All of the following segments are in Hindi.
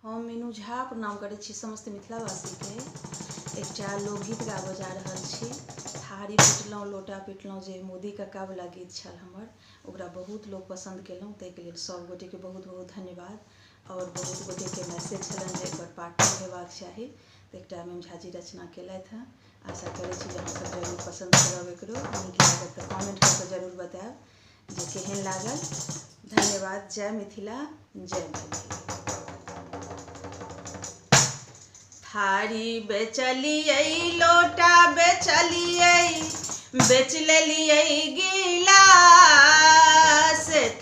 हम मीनू झा प्रणाम करै छी समस्त मिथिलावासीके। एकटा लोकगीत गाबऽ जा रहल छी। थारी पिटलहुँ लोटा पिटलहुँ जे मोदी कक्कावला गीत छल हमर, ओकरा बहुत लोक पसन्द केलहुँ। ताहिके लेल सब गोटेके बहुत बहुत धन्यवाद। और बहुत गोटेके मैसेज छलनि जे एकर पार्ट 2 हेबाक चाही, तऽ एकटा एम झा जी रचना केलथि हैं। आशा करै छी जे अहाँसब जरूर पसन्द करब। एकरो नीक लागत तऽ कमेंट कऽ कऽ जरूर बताएब जे केहन लागल। धन्यवाद। जय मिथिला, जय मैथिली। थारी बेचलियै लोटा बेचलियै, बेच लेलियै गिलास।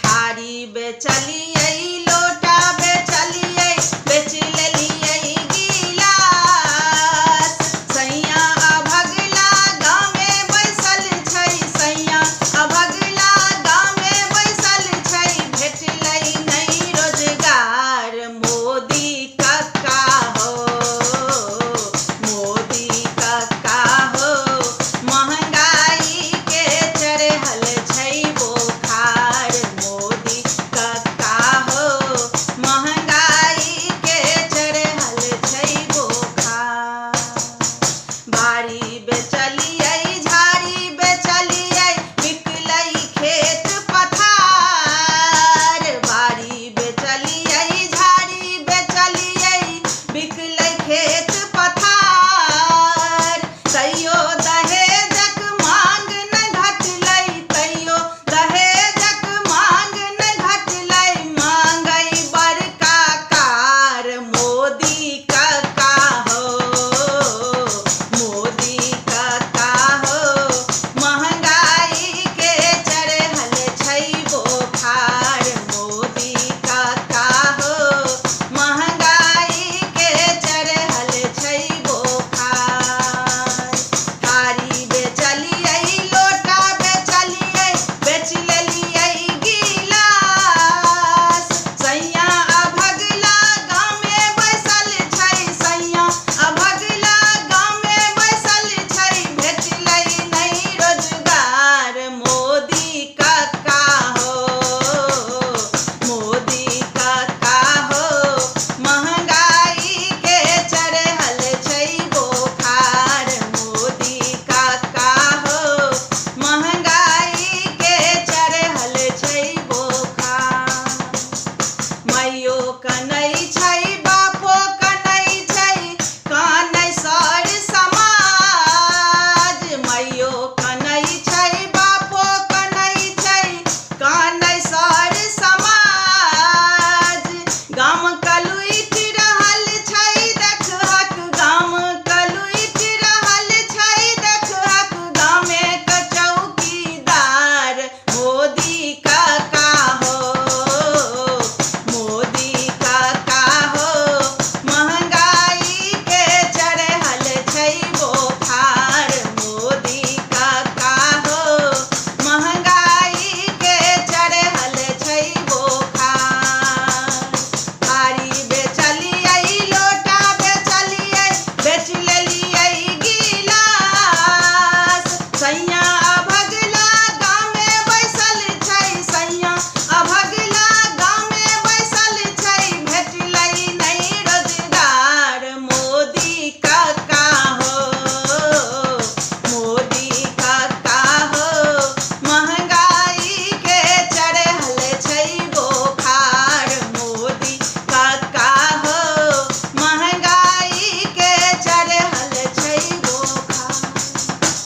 थारी बेचलियै लोटा बेचलियै, बेच लेलियै गिलास। सैया अभगला गाँवमे बैसल छै, सैया अभगला गाँवमे बैसल छै। भेटलै नहि रोजगार मोदी कक्का हो, मोदी कक्का हो। महंगाई के चढ़ल छै बोखार, मोदी कक्का हो। महंगाई के चढ़ल छै बोखार। बाड़ी बेचलियै झाड़ी बेचलियै, बिकलै खेत पथार। बाड़ी बेचलियै झाड़ी बेचलियै, बिकलै खेत पथार। तैयो दहेजक मांग नहि घटलै, तैयो दहेजक मांग नहि घटलै। मांगै बड़का कार मोदी कक्का हो, मोदी कक्का हो। महंगाई के चढ़ल छै बोखार, मोदी कक्का हो। महंगाई के चढ़ल छै बोखार। थारी बेचलियै लोटा बेचलियै, बेच लेलियै गिलास। सैया अभगला गाँवमे बैसल छै, सैया अभगला गाँवमे बैसल छै। भेटलै नहि रोजगार मोदी कक्का हो, मोदी कक्का हो। महंगाई के चढ़ल छै बोखार, मोदी कक्का हो। महंगाई के चढ़ल छै बोखार। माइयो कनै छै